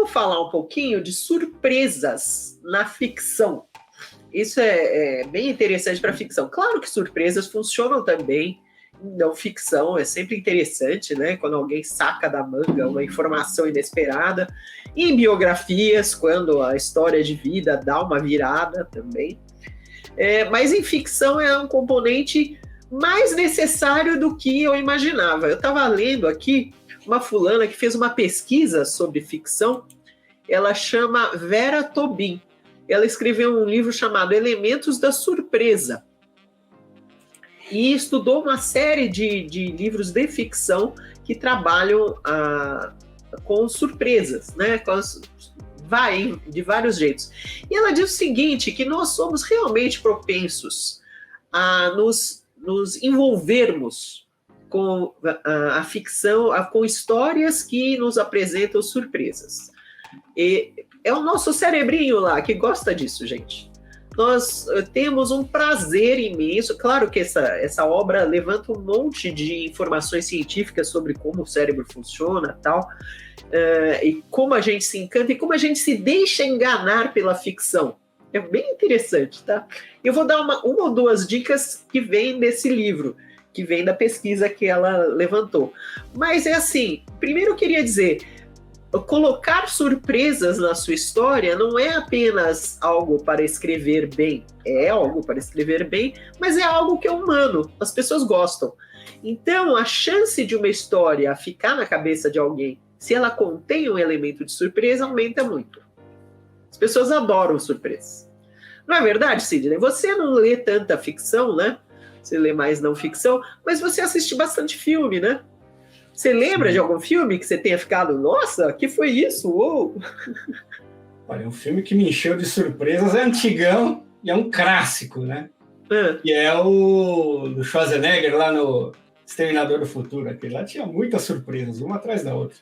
vamos falar um pouquinho de surpresas na ficção. Isso é bem interessante para a ficção. Claro que surpresas funcionam também em não ficção, é sempre interessante, né? Quando alguém saca da manga uma informação inesperada. E em biografias, quando a história de vida dá uma virada também. Mas em ficção é um componente mais necessário do que eu imaginava. Eu estava lendo aqui uma fulana que fez uma pesquisa sobre ficção. Ela chama Vera Tobin. Ela escreveu um livro chamado Elementos da Surpresa e estudou uma série de livros de ficção que trabalham com surpresas, né? Vai de vários jeitos. E ela diz o seguinte, que nós somos realmente propensos a nos envolvermos com a ficção, com histórias que nos apresentam surpresas. E é o nosso cerebrinho lá que gosta disso, gente. Nós temos um prazer imenso. Claro que essa obra levanta um monte de informações científicas sobre como o cérebro funciona tal, e como a gente se encanta e como a gente se deixa enganar pela ficção. É bem interessante, tá? Eu vou dar uma ou duas dicas que vêm desse livro, que vem da pesquisa que ela levantou. Mas é assim, primeiro eu queria dizer, colocar surpresas na sua história não é apenas algo para escrever bem, é algo para escrever bem, mas é algo que é humano, as pessoas gostam. Então, a chance de uma história ficar na cabeça de alguém, se ela contém um elemento de surpresa, aumenta muito. As pessoas adoram surpresas. Não é verdade, Sidney? Você não lê tanta ficção, né? Você lê mais não ficção, mas você assiste bastante filme, né? Você lembra de algum filme que você tenha ficado, nossa, que foi isso? Uou! Olha, um filme que me encheu de surpresas, é antigão e é um clássico, né? E é o do Schwarzenegger lá no Exterminador do Futuro. Aquele lá tinha muitas surpresas, uma atrás da outra.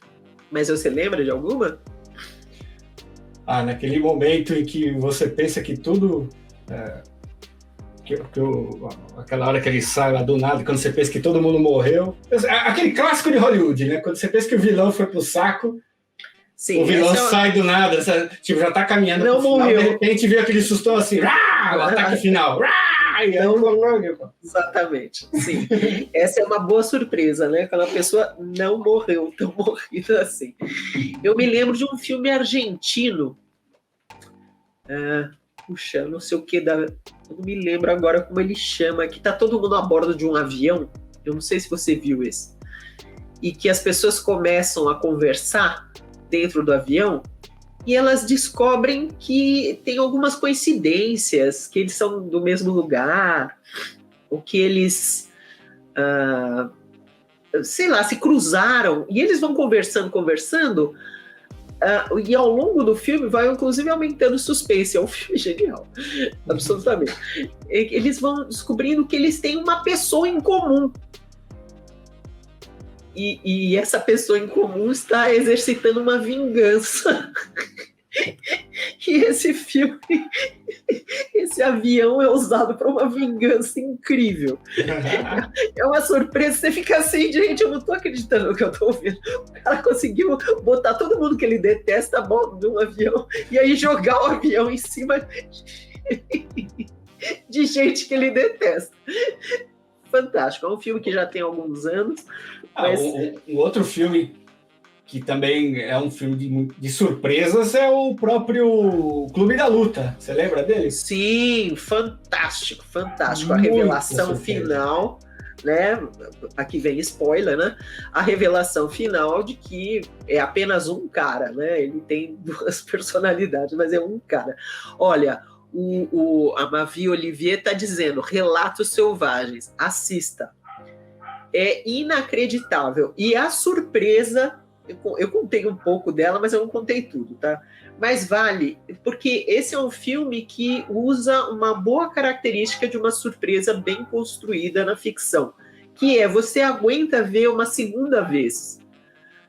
Mas você lembra de alguma? Naquele momento em que você pensa que tudo... aquela hora que ele sai lá do nada, quando você pensa que todo mundo morreu. Aquele clássico de Hollywood, né? Quando você pensa que o vilão foi pro saco, sim, o vilão sai do nada, tipo, já tá caminhando não pro final, morreu. De repente vê aquele sustão assim, o ataque final. Não morreu. Exatamente, sim. Essa é uma boa surpresa, né? Quando a pessoa não morreu, tão morrida assim. Eu me lembro de um filme argentino, puxa, não sei o que, eu não me lembro agora como ele chama, que tá todo mundo a bordo de um avião, eu não sei se você viu esse, e que as pessoas começam a conversar dentro do avião, e elas descobrem que tem algumas coincidências, que eles são do mesmo lugar, ou que eles, sei lá, se cruzaram, e eles vão conversando, e ao longo do filme vai inclusive aumentando o suspense. É um filme genial, absolutamente. Eles vão descobrindo que eles têm uma pessoa em comum, e essa pessoa em comum está exercitando uma vingança. E esse filme, esse avião é usado para uma vingança incrível. É uma surpresa, você fica assim, gente, eu não tô acreditando no que eu tô ouvindo. O cara conseguiu botar todo mundo que ele detesta a bordo de um avião e aí jogar o avião em cima de gente que ele detesta. Fantástico, é um filme que já tem alguns anos. Mas... Um outro filme que também é um filme de surpresas é o próprio Clube da Luta. Você lembra dele? Sim, fantástico. A revelação final, né? Aqui vem spoiler, né? A revelação final de que é apenas um cara, né? Ele tem duas personalidades, mas é um cara. Olha, a Mavi Olivier está dizendo, Relatos Selvagens, assista. É inacreditável. E a surpresa... Eu contei um pouco dela, mas eu não contei tudo, tá? Mas vale, porque esse é um filme que usa uma boa característica de uma surpresa bem construída na ficção, que é você aguenta ver uma segunda vez.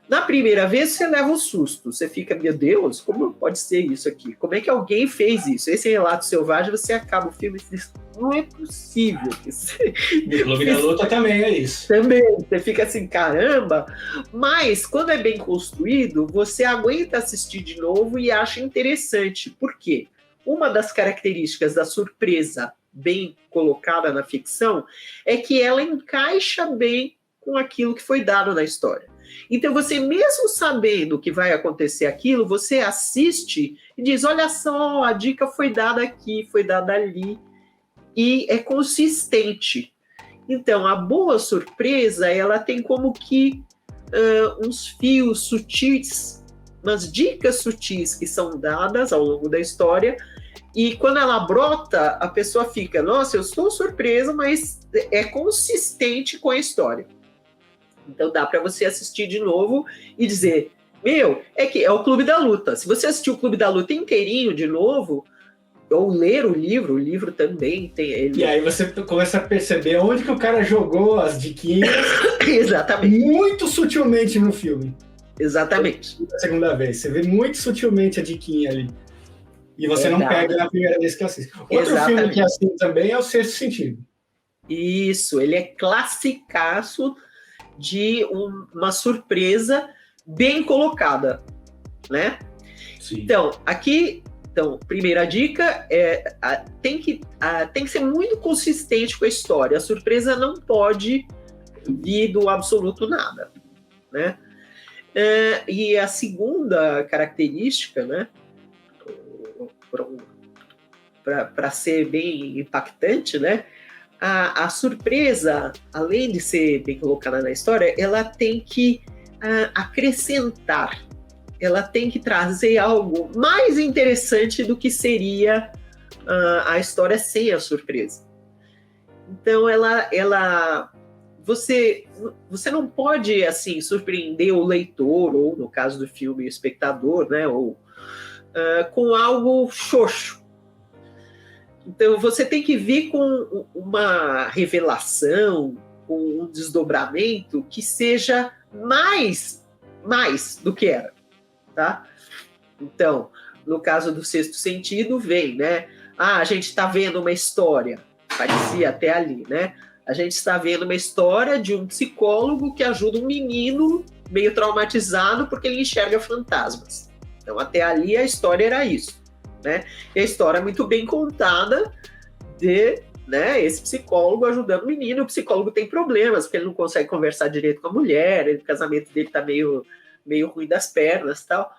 Na primeira vez, você leva um susto. Você fica, meu Deus, como pode ser isso aqui? Como é que alguém fez isso? Esse Relato Selvagem, você acaba o filme e diz, não é possível. O Clube da Luta também é isso. Também, você fica assim, caramba. Mas, quando é bem construído, você aguenta assistir de novo e acha interessante. Por quê? Uma das características da surpresa bem colocada na ficção é que ela encaixa bem com aquilo que foi dado na história. Então, você mesmo sabendo que vai acontecer aquilo, você assiste e diz, olha só, a dica foi dada aqui, foi dada ali, e é consistente. Então, a boa surpresa, ela tem como que uns fios sutis, umas dicas sutis que são dadas ao longo da história, e quando ela brota, a pessoa fica, nossa, eu estou surpresa, mas é consistente com a história. Então dá para você assistir de novo e dizer, é o Clube da Luta. Se você assistir o Clube da Luta inteirinho de novo, ou ler o livro também tem ele. E aí você começa a perceber onde que o cara jogou as diquinhas. Exatamente. Muito sutilmente no filme. Exatamente. A segunda vez. Você vê muito sutilmente a diquinha ali. E você não pega na primeira vez que assiste. Outro filme que é assim também é O Sexto Sentido. Isso, ele é classicaço de uma surpresa bem colocada, né? Sim. Então, primeira dica tem que ser muito consistente com a história. A surpresa não pode vir do absoluto nada, né? E a segunda característica, né? Para ser bem impactante, né? A surpresa, além de ser bem colocada na história, ela tem que acrescentar, ela tem que trazer algo mais interessante do que seria a história sem a surpresa. Então, você não pode assim surpreender o leitor, ou no caso do filme, o espectador, né, ou com algo xoxo. Então, você tem que vir com uma revelação, com um desdobramento que seja mais do que era, tá? Então, no caso do Sexto Sentido, vem, né? A gente está vendo uma história, parecia até ali, né? A gente está vendo uma história de um psicólogo que ajuda um menino meio traumatizado porque ele enxerga fantasmas. Então, até ali a história era isso. Né? E a história é muito bem contada de, né, esse psicólogo ajudando o menino. O psicólogo tem problemas, porque ele não consegue conversar direito com a mulher, o casamento dele está meio ruim das pernas e tal.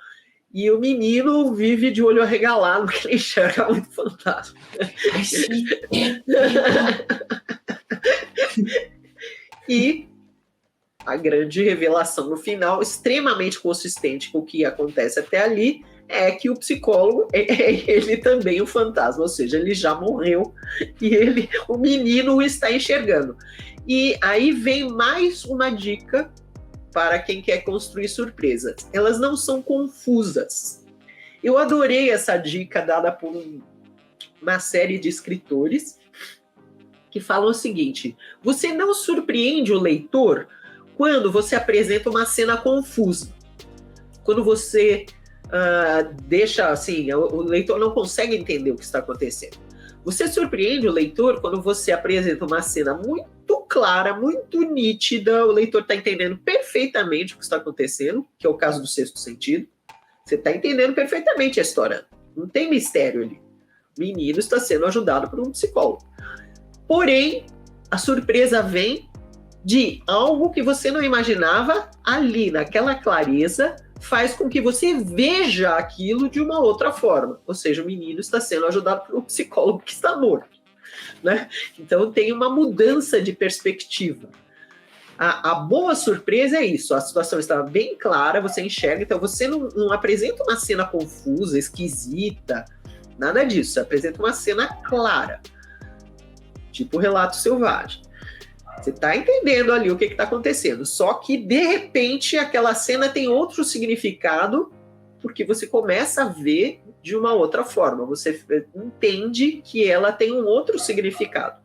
E o menino vive de olho arregalado, porque ele enxerga muito fantasma. E a grande revelação no final, extremamente consistente com o que acontece até ali, é que o psicólogo ele também o fantasma, ou seja, ele já morreu e o menino o está enxergando. E aí vem mais uma dica para quem quer construir surpresas. Elas não são confusas. Eu adorei essa dica dada por uma série de escritores que falam o seguinte: você não surpreende o leitor quando você apresenta uma cena confusa. Quando você deixa assim, o leitor não consegue entender o que está acontecendo. Você surpreende o leitor quando você apresenta uma cena muito clara, muito nítida, o leitor está entendendo perfeitamente o que está acontecendo, que é o caso do Sexto Sentido. Você está entendendo perfeitamente a história, não tem mistério ali. O menino está sendo ajudado por um psicólogo. Porém, a surpresa vem de algo que você não imaginava ali, naquela clareza, faz com que você veja aquilo de uma outra forma. Ou seja, o menino está sendo ajudado por um psicólogo que está morto, né? Então tem uma mudança de perspectiva. A boa surpresa é isso, a situação estava bem clara, você enxerga, então você não apresenta uma cena confusa, esquisita, nada disso, você apresenta uma cena clara, tipo Relato Selvagem. Você está entendendo ali o que está acontecendo. Só que, de repente, aquela cena tem outro significado, porque você começa a ver de uma outra forma. Você entende que ela tem um outro significado.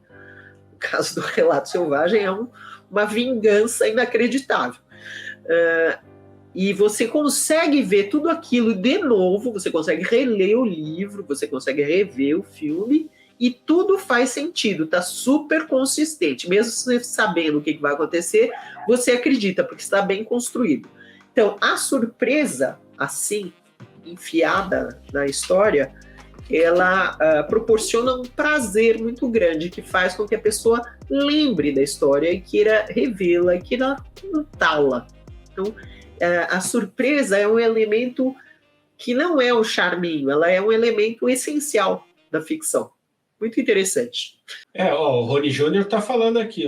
No caso do Relato Selvagem, é uma vingança inacreditável. e você consegue ver tudo aquilo de novo, você consegue reler o livro, você consegue rever o filme, e tudo faz sentido, tá super consistente. Mesmo você sabendo o que vai acontecer, você acredita, porque está bem construído. Então, a surpresa, assim, enfiada na história, ela proporciona um prazer muito grande, que faz com que a pessoa lembre da história e queira revê-la, e queira contá-la. Então, a surpresa é um elemento que não é um charminho, ela é um elemento essencial da ficção. Muito interessante. O Rony Júnior está falando aqui,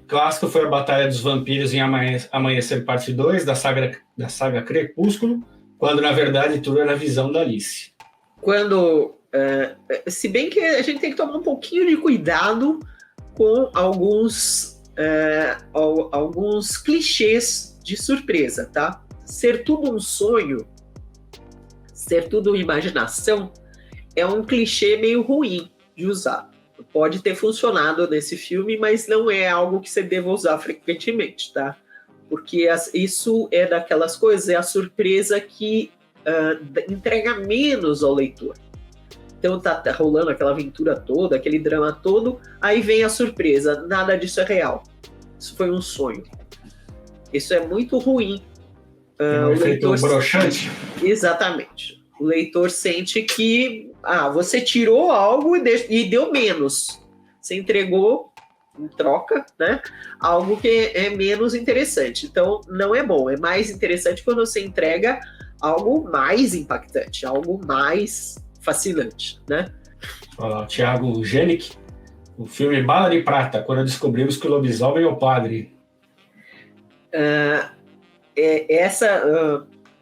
clássico foi a Batalha dos Vampiros em Amanhecer Parte 2, da saga Crepúsculo, quando, na verdade, tudo era a visão da Alice. Se bem que a gente tem que tomar um pouquinho de cuidado com alguns clichês de surpresa, tá? Ser tudo um sonho, ser tudo imaginação, é um clichê meio ruim de usar. Pode ter funcionado nesse filme, mas não é algo que você deva usar frequentemente, tá? Porque isso é daquelas coisas, é a surpresa que entrega menos ao leitor. Então tá rolando aquela aventura toda, aquele drama todo, aí vem a surpresa, nada disso é real. Isso foi um sonho. Isso é muito ruim. O leitor broxante? Exatamente. O leitor sente que você tirou algo e deu menos. Você entregou em troca, né, algo que é menos interessante. Então, não é bom. É mais interessante quando você entrega algo mais impactante, algo mais fascinante, né? Olha lá, o Thiago Genick, o filme Bala de Prata, quando descobrimos que o lobisomem é o padre.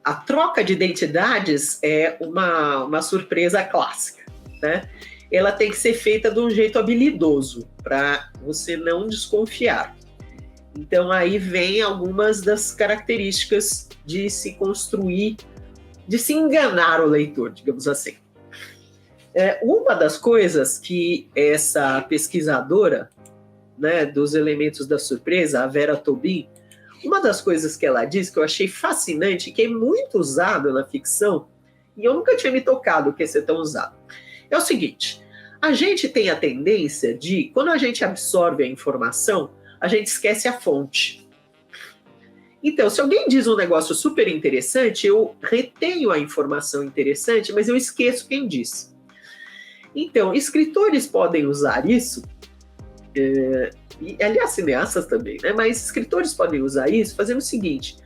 A troca de identidades é uma surpresa clássica, né? Ela tem que ser feita de um jeito habilidoso, para você não desconfiar. Então, aí vem algumas das características de se construir, de se enganar o leitor, digamos assim. Uma das coisas que essa pesquisadora, né, dos elementos da surpresa, a Vera Tobin, uma das coisas que ela diz que eu achei fascinante, que é muito usado na ficção, e eu nunca tinha me tocado que ia ser tão usado, é o seguinte: a gente tem a tendência de, quando a gente absorve a informação, a gente esquece a fonte. Então, se alguém diz um negócio super interessante, eu retenho a informação interessante, mas eu esqueço quem disse. Então, escritores podem usar isso, e aliás, cineastas também, né? Mas escritores podem usar isso fazendo o seguinte,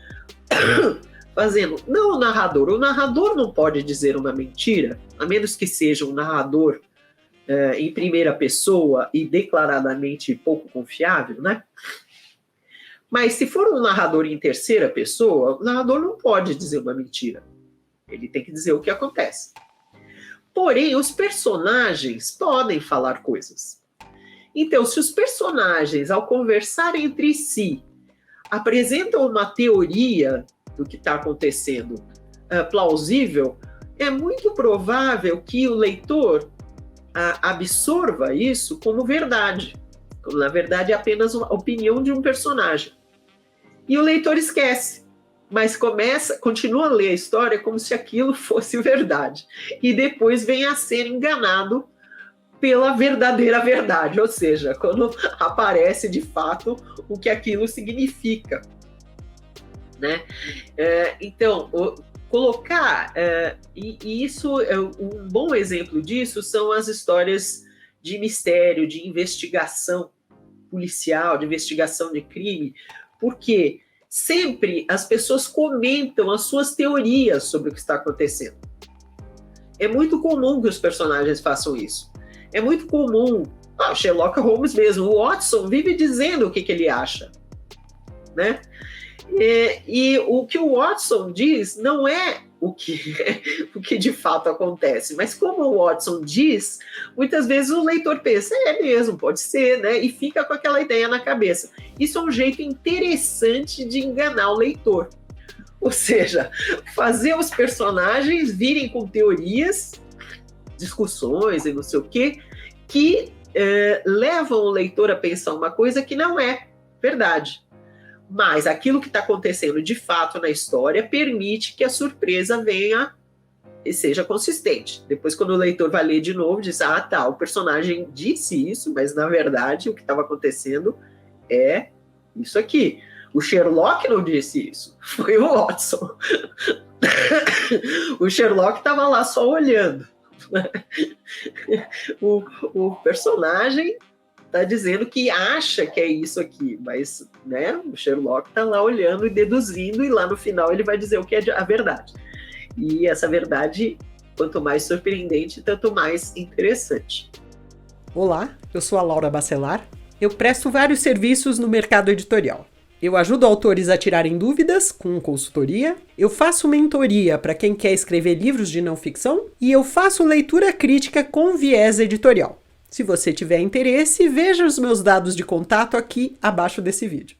não o narrador não pode dizer uma mentira, a menos que seja um narrador em primeira pessoa e declaradamente pouco confiável, né? Mas se for um narrador em terceira pessoa, o narrador não pode dizer uma mentira. Ele tem que dizer o que acontece. Porém, os personagens podem falar coisas. Então, se os personagens, ao conversar entre si, apresentam uma teoria do que está acontecendo plausível, é muito provável que o leitor absorva isso como verdade. Como, na verdade, é apenas uma opinião de um personagem. E o leitor esquece, mas continua a ler a história como se aquilo fosse verdade. E depois vem a ser enganado pela verdadeira verdade, ou seja, quando aparece de fato o que aquilo significa, né? Então, colocar, e isso, um bom exemplo disso são as histórias de mistério, de investigação policial, de investigação de crime, porque sempre as pessoas comentam as suas teorias sobre o que está acontecendo. É muito comum que os personagens façam isso. É muito comum, Sherlock Holmes mesmo, o Watson vive dizendo o que ele acha, né? E o que o Watson diz não é o que de fato acontece, mas como o Watson diz, muitas vezes o leitor pensa, mesmo, pode ser, né? E fica com aquela ideia na cabeça. Isso é um jeito interessante de enganar o leitor. Ou seja, fazer os personagens virem com teorias, discussões e não sei o quê, que levam o leitor a pensar uma coisa que não é verdade. Mas aquilo que está acontecendo de fato na história permite que a surpresa venha e seja consistente. Depois, quando o leitor vai ler de novo, diz, tá, o personagem disse isso, mas na verdade o que estava acontecendo é isso aqui. O Sherlock não disse isso, foi o Watson. O Sherlock estava lá só olhando. O personagem está dizendo que acha que é isso aqui, mas né, o Sherlock está lá olhando e deduzindo, e lá no final ele vai dizer o que é a verdade. E essa verdade, quanto mais surpreendente, tanto mais interessante. Olá, eu sou a Laura Bacelar. Eu presto vários serviços no mercado editorial. Eu ajudo autores a tirarem dúvidas com consultoria, eu faço mentoria para quem quer escrever livros de não ficção e eu faço leitura crítica com viés editorial. Se você tiver interesse, veja os meus dados de contato aqui abaixo desse vídeo.